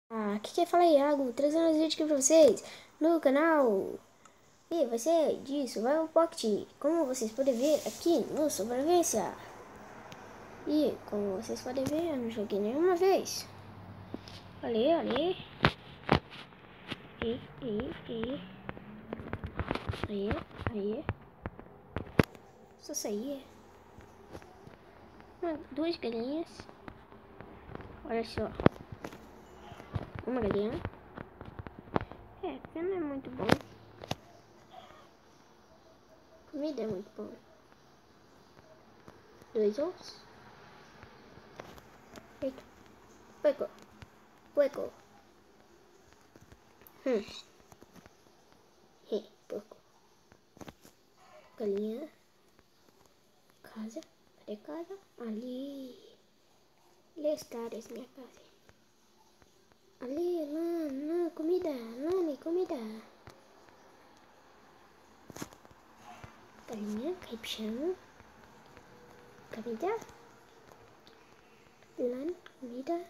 Aqui quem fala é Iago, trazendo um vídeo aqui pra vocês no canal. E vai ser de Survival Pocket, como vocês podem ver aqui no Sobrevivência. E como vocês podem ver, eu não joguei nenhuma vez. Olha aí. Aí. Só sair. Duas galinhas. Olha só. Uma galinha. Não é muito bom. Comida é muito bom. 2 ovos. Eita. Pueco. Porco. Galinha. Casa. Cadê casa? Ali. Ali está minha casa. Ali, lá, comida. Comida. Galinha, cai pro chão. Comida. Lá, comida.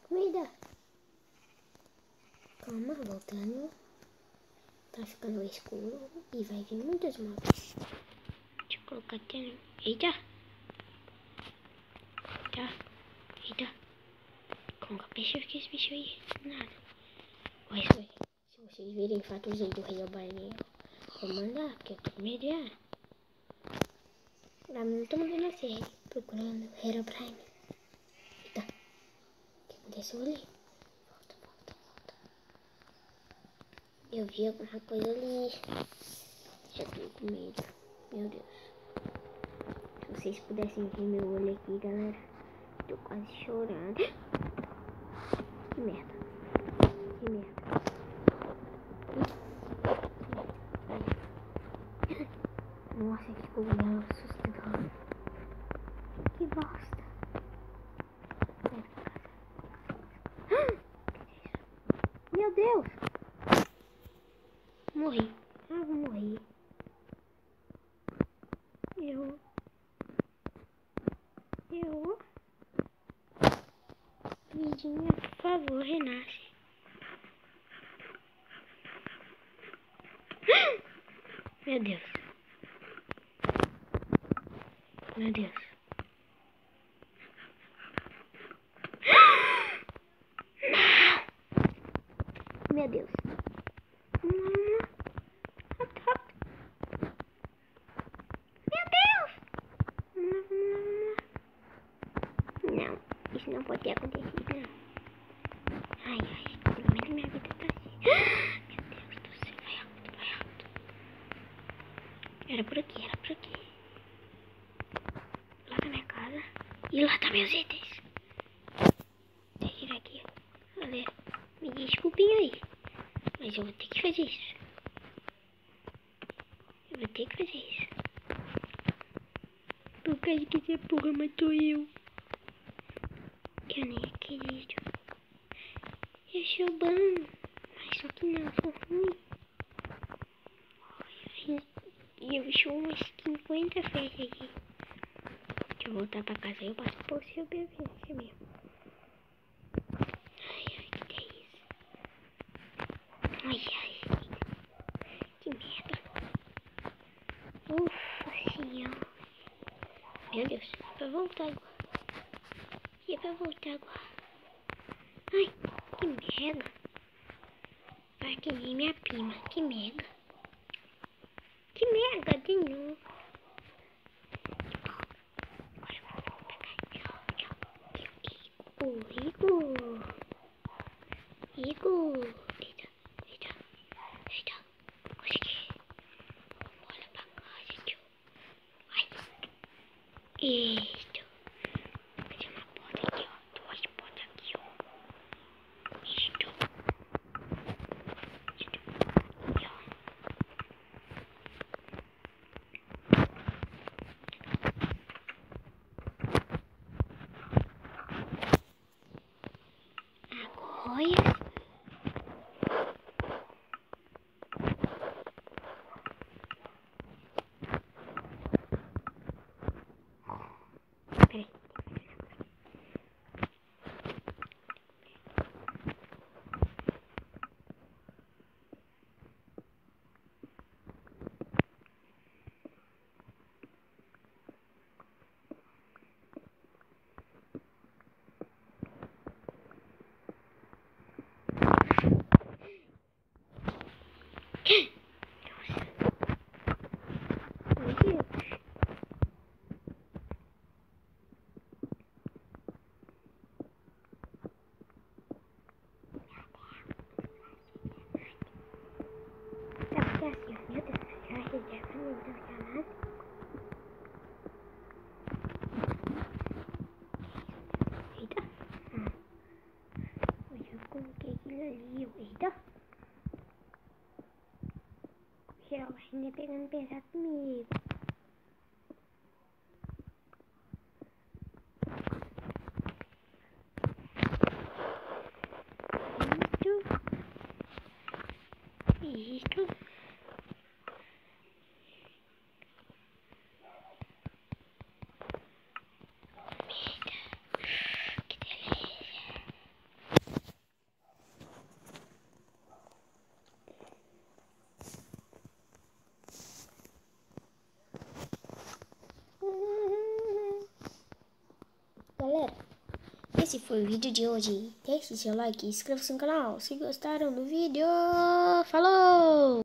Comida. Calma, voltando. Tá ficando escuro e vai vir muitos mobs. Deixa eu colocar até... Eita. Coloca peixe aqui, esse bicho aí. Nada. Olha só. Se vocês virem fatos aí do Rei Albarney, vou mandar, porque eu tô com medo já. Pra mim não tô mandando a série. Procurando Hero Prime. Eita. O que aconteceu ali? Volta. Eu vi alguma coisa ali. Já tô com medo. Meu Deus. Se vocês pudessem ver meu olho aqui, galera. Tô quase chorando. Que merda. Nossa, que cogumelo assustador. Que bosta. Meu Deus. Morri. Vou morrer. Vidinha, por favor, renasce. Meu Deus. Meu Deus. Não, isso não pode ter acontecido, não. Ai, pelo menos minha vida tá assim. Meu Deus do céu, vai alto. Era por aqui. Lá na minha casa. E lá tá meus itens. Deixa eu vir aqui. Olha, me desculpem aí. Mas eu vou ter que fazer isso. Por causa que essa porra matou eu. Que eu nem acredito. Eu sou bom. Mas só que não, sou ruim. E eu sou umas 50 vezes aqui. Deixa eu voltar pra casa. Eu passo por sobrevivência mesmo. Ai, que é isso? Ai. Que merda. Ufa, senhor. Meu Deus, pra voltar agora. Ai, que merda. Vai que nem minha prima. Que merda de novo. Agora eu vou pegar. Rico. Eita. Consegui. Bora pra casa, tio. Ai. Eita. Fazer uma porta aqui, ó. 2 portas aqui, ó. Isto. Aqui, ó. Eita. Geral, ainda pegando pesado comigo. Isso. Que delícia. Galera, esse foi o vídeo de hoje. Deixe seu like, inscreva-se no canal se gostaram do vídeo. Falou!